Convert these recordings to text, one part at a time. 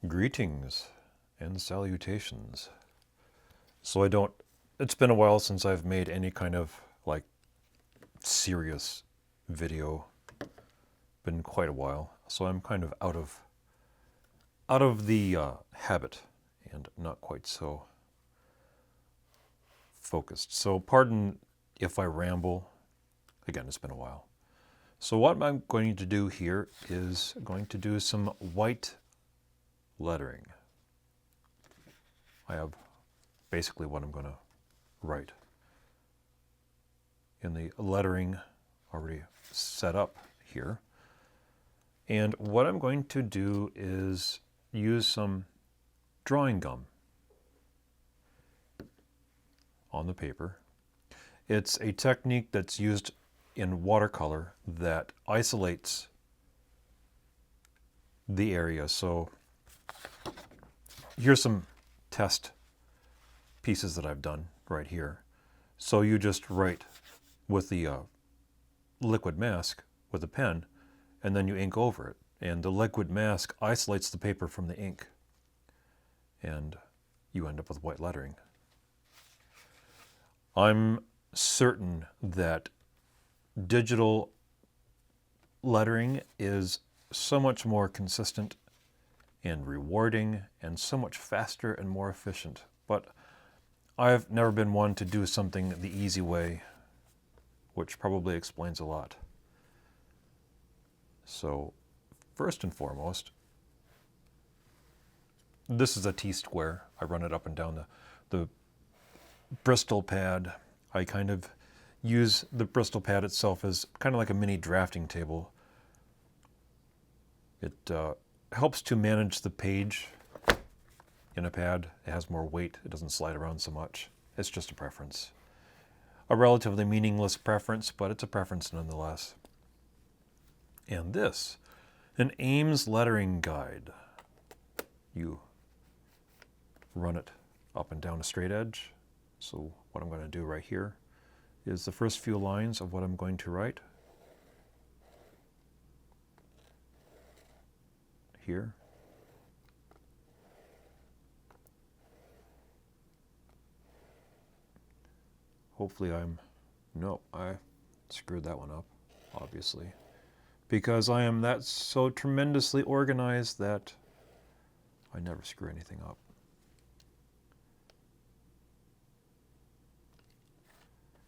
Greetings and salutations. So it's been a while since I've made any kind of like serious video. Been quite a while. So I'm kind of out of the habit and not quite so focused. So pardon if I ramble. Again, it's been a while. So what I'm going to do here is going to do some white lettering. I have basically what I'm going to write in the lettering already set up here. And what I'm going to do is use some drawing gum on the paper. It's a technique that's used in watercolor that isolates the area. So here's some test pieces that I've done right here. So you just write with the liquid mask with a pen, and then you ink over it. And the liquid mask isolates the paper from the ink. And you end up with white lettering. I'm certain that digital lettering is so much more consistent and rewarding and so much faster and more efficient. But I've never been one to do something the easy way, which probably explains a lot. So, first and foremost, this is a T-square. I run it up and down the Bristol pad. I kind of use the Bristol pad itself as kind of like a mini drafting table. It helps to manage the page in a pad. It has more weight. It doesn't slide around so much. It's just a preference. A relatively meaningless preference, but it's a preference nonetheless. And this, an Ames lettering guide. You run it up and down a straight edge. So what I'm going to do right here is the first few lines of what I'm going to write. Here. Hopefully I screwed that one up, obviously. Because I am that so tremendously organized that I never screw anything up.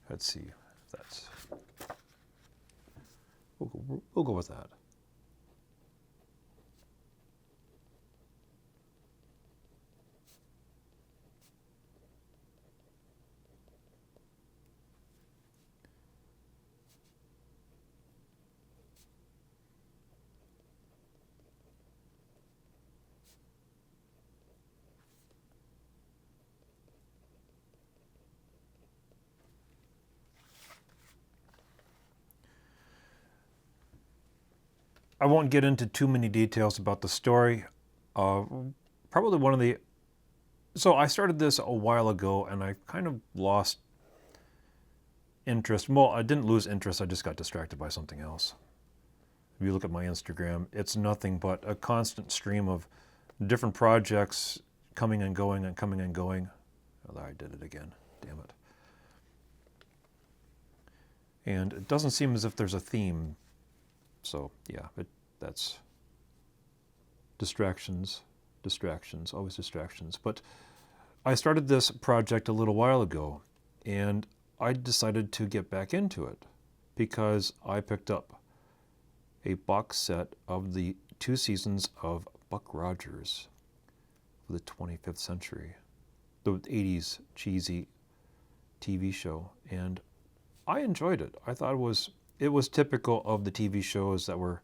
Let's see if that's... We'll go with that. I won't get into too many details about the story. Probably one of the... So I started this a while ago, and I kind of lost interest. Well, I didn't lose interest, I just got distracted by something else. If you look at my Instagram, it's nothing but a constant stream of different projects coming and going and coming and going. Oh, I did it again. Damn it. And it doesn't seem as if there's a theme. So, yeah, that's distractions, always distractions. But I started this project a little while ago, and I decided to get back into it because I picked up a box set of the 2 seasons of Buck Rogers for the 25th century, the 80s cheesy TV show, and I enjoyed it. I thought it was typical of the TV shows that were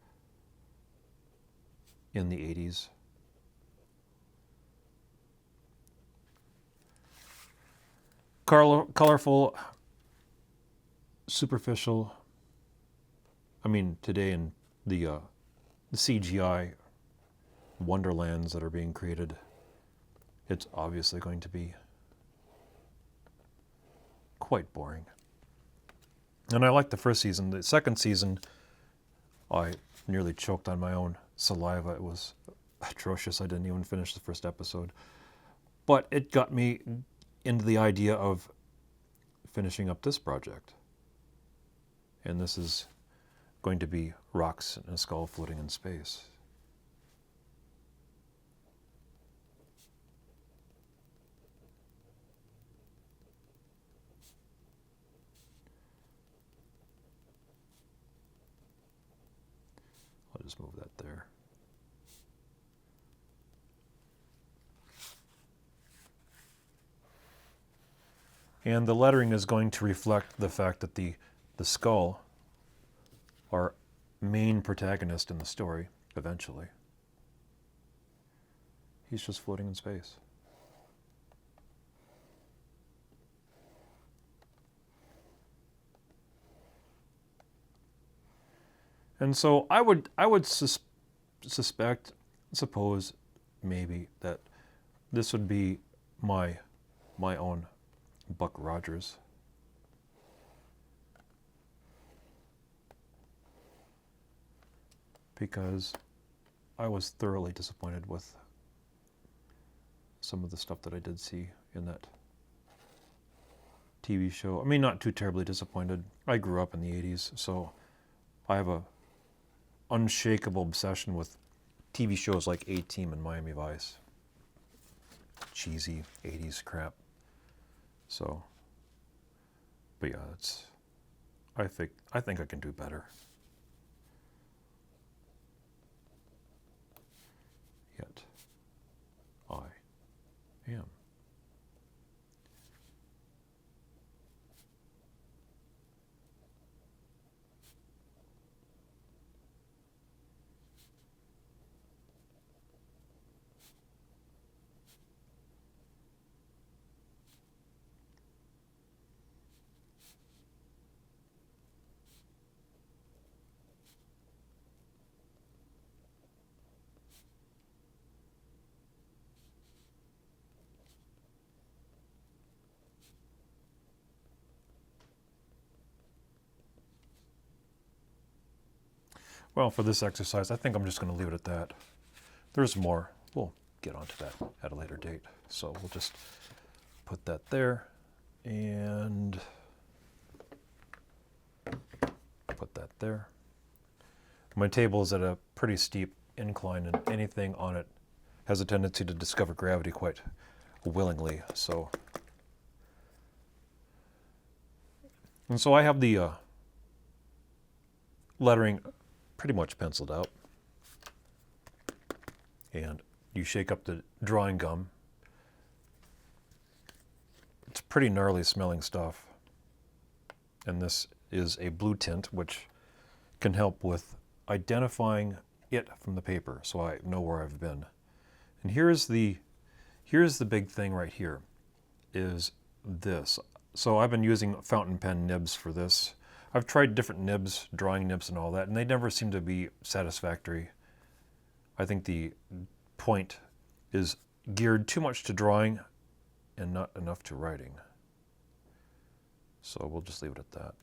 in the 80s. Colorful, superficial. I mean, today in the CGI wonderlands that are being created, it's obviously going to be quite boring. And I liked the first season. The second season, I nearly choked on my own saliva. It was atrocious. I didn't even finish the first episode. But it got me into the idea of finishing up this project. And this is going to be rocks and a skull floating in space. I'll just move that there. And the lettering is going to reflect the fact that the skull, our main protagonist in the story, eventually, he's just floating in space. And so I would suppose, maybe, that this would be my own Buck Rogers. Because I was thoroughly disappointed with some of the stuff that I did see in that TV show. I mean, not too terribly disappointed. I grew up in the 80s, so I have a unshakable obsession with TV shows like A-Team and Miami Vice. Cheesy 80s crap. So, but yeah, I think I can do better. Yet I am. Well, for this exercise, I think I'm just going to leave it at that. There's more. We'll get onto that at a later date. So we'll just put that there and put that there. My table is at a pretty steep incline, and anything on it has a tendency to discover gravity quite willingly. And so I have the lettering pretty much penciled out. And you shake up the drawing gum. It's pretty gnarly smelling stuff. And this is a blue tint, which can help with identifying it from the paper, so I know where I've been. And here's the big thing right here, is this. So I've been using fountain pen nibs for this. I've tried different nibs, drawing nibs and all that, and they never seem to be satisfactory. I think the point is geared too much to drawing and not enough to writing. So we'll just leave it at that.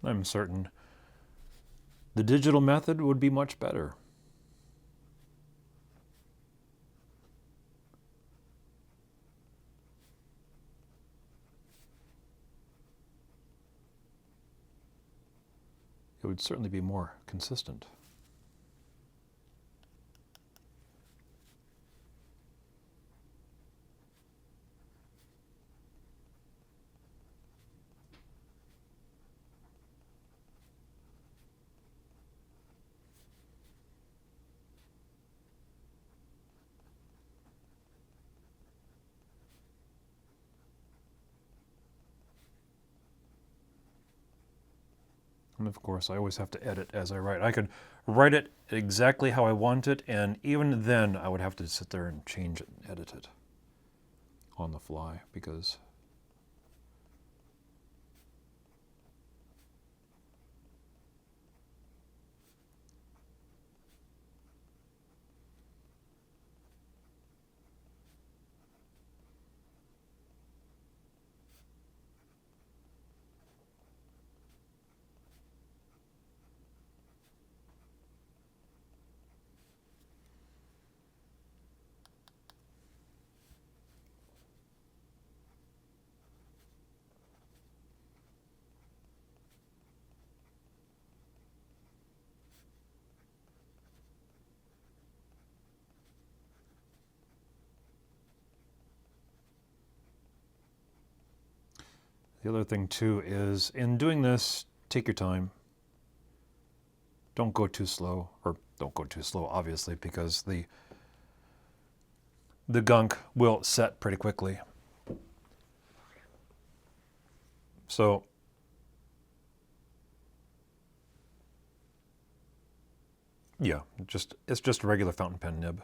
I'm certain the digital method would be much better. It would certainly be more consistent. And of course, I always have to edit as I write. I could write it exactly how I want it, and even then I would have to sit there and change it and edit it on the fly, because the other thing too is, in doing this, take your time. Don't go too slow, or don't go too slow, obviously, because the gunk will set pretty quickly. So yeah, it's just a regular fountain pen nib.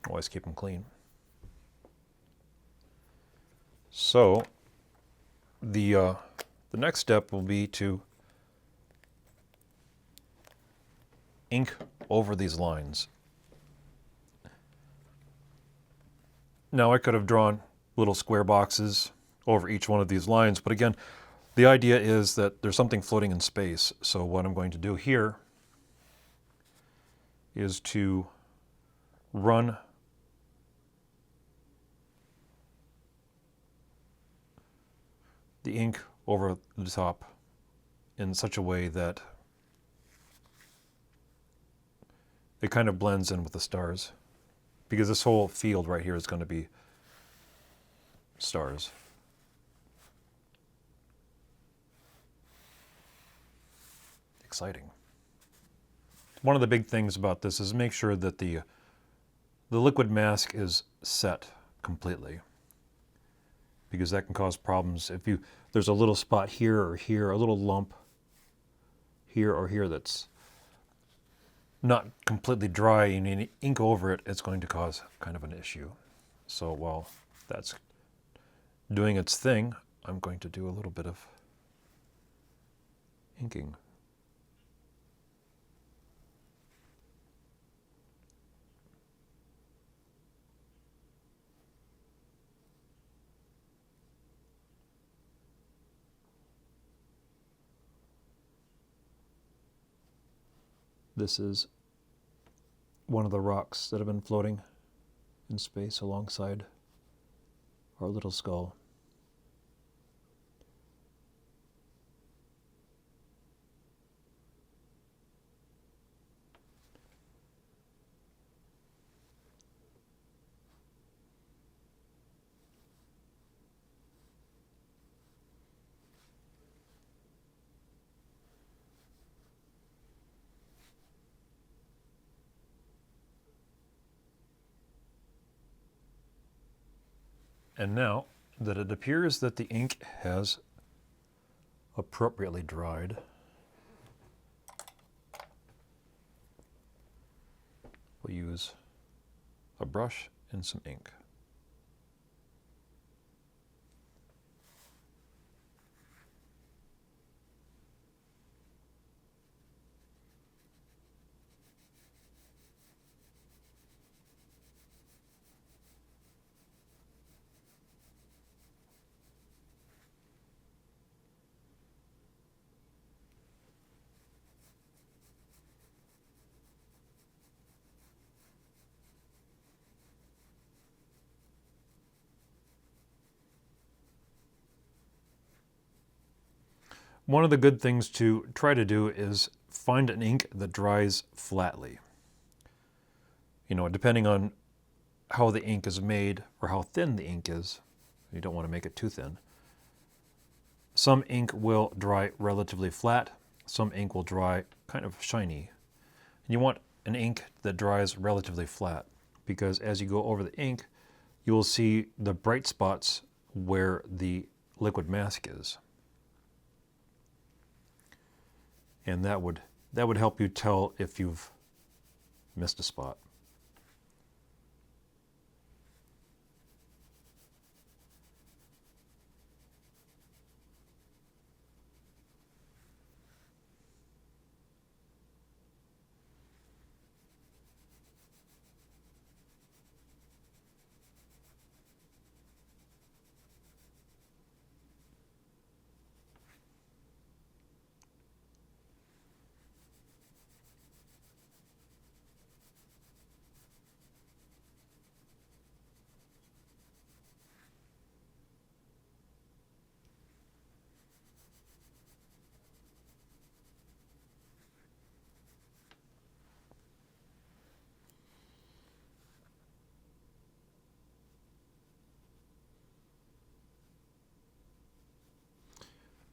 Always keep them clean. So the next step will be to ink over these lines. Now I could have drawn little square boxes over each one of these lines, but again, the idea is that there's something floating in space. So what I'm going to do here is to run the ink over the top in such a way that it kind of blends in with the stars, because this whole field right here is going to be stars. Exciting. One of the big things about this is make sure that the liquid mask is set completely, because that can cause problems. If there's a little spot here or here, a little lump here or here that's not completely dry and you ink over it, it's going to cause kind of an issue. So while that's doing its thing, I'm going to do a little bit of inking. This is one of the rocks that have been floating in space alongside our little skull. And now that it appears that the ink has appropriately dried, we'll use a brush and some ink. One of the good things to try to do is find an ink that dries flatly. You know, depending on how the ink is made or how thin the ink is, you don't want to make it too thin. Some ink will dry relatively flat, some ink will dry kind of shiny. And you want an ink that dries relatively flat, because as you go over the ink, you will see the bright spots where the liquid mask is. And that would help you tell if you've missed a spot.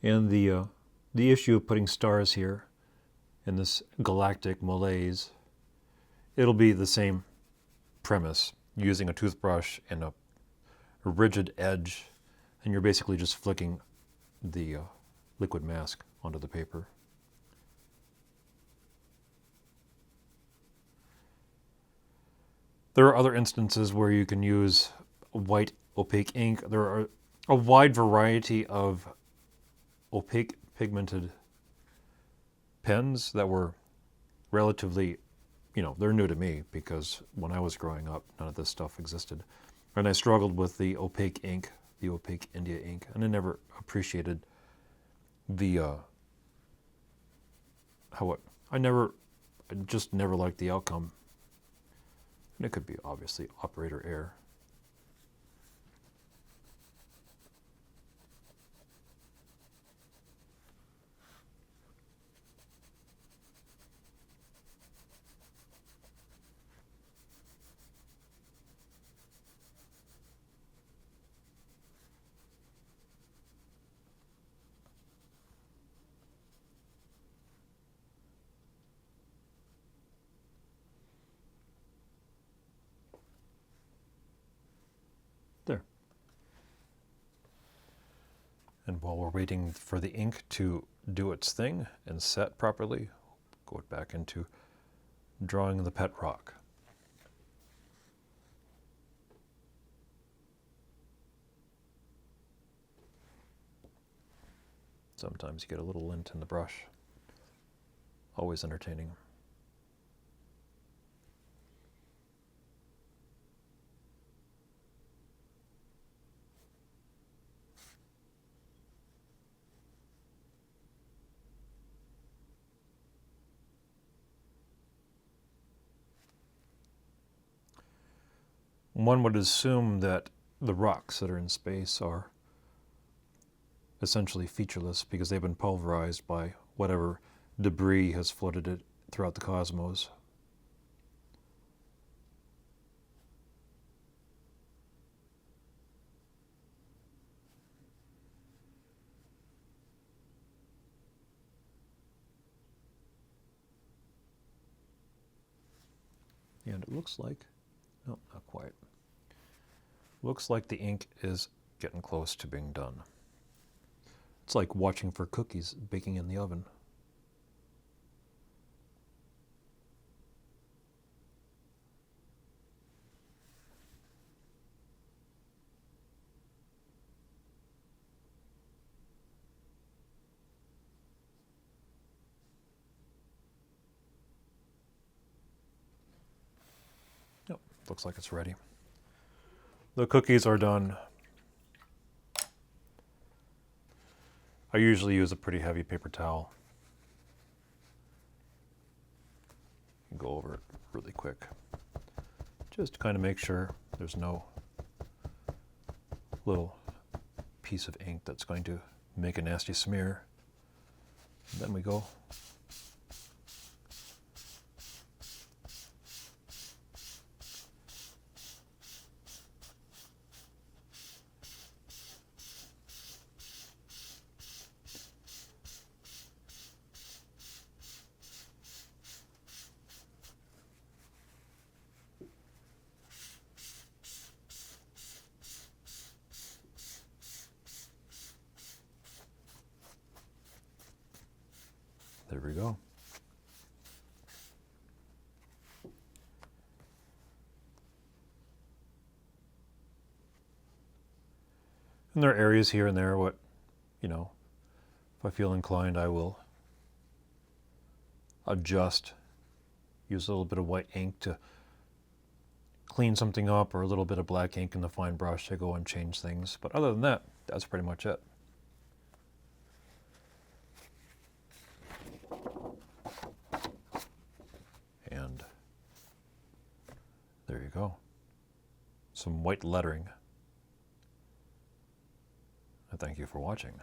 And the issue of putting stars here in this galactic malaise, it'll be the same premise, using a toothbrush and a rigid edge, and you're basically just flicking the liquid mask onto the paper. There are other instances where you can use white opaque ink. There are a wide variety of opaque pigmented pens that were relatively, they're new to me because when I was growing up, none of this stuff existed. And I struggled with the opaque ink, the opaque India ink, and I never appreciated I just never liked the outcome. And it could be obviously operator error. There. And while we're waiting for the ink to do its thing and set properly, go back into drawing the pet rock. Sometimes you get a little lint in the brush. Always entertaining. One would assume that the rocks that are in space are essentially featureless because they've been pulverized by whatever debris has floated it throughout the cosmos. And it looks like, no, not quite. Looks like the ink is getting close to being done. It's like watching for cookies baking in the oven. Yep, looks like it's ready. The cookies are done. I usually use a pretty heavy paper towel. Go over it really quick. Just to kind of make sure there's no little piece of ink that's going to make a nasty smear. And then we go. we go. And there are areas here and there, if I feel inclined, I will adjust, use a little bit of white ink to clean something up, or a little bit of black ink in the fine brush to go and change things. But other than that, that's pretty much it. And there you go. Some white lettering. I thank you for watching.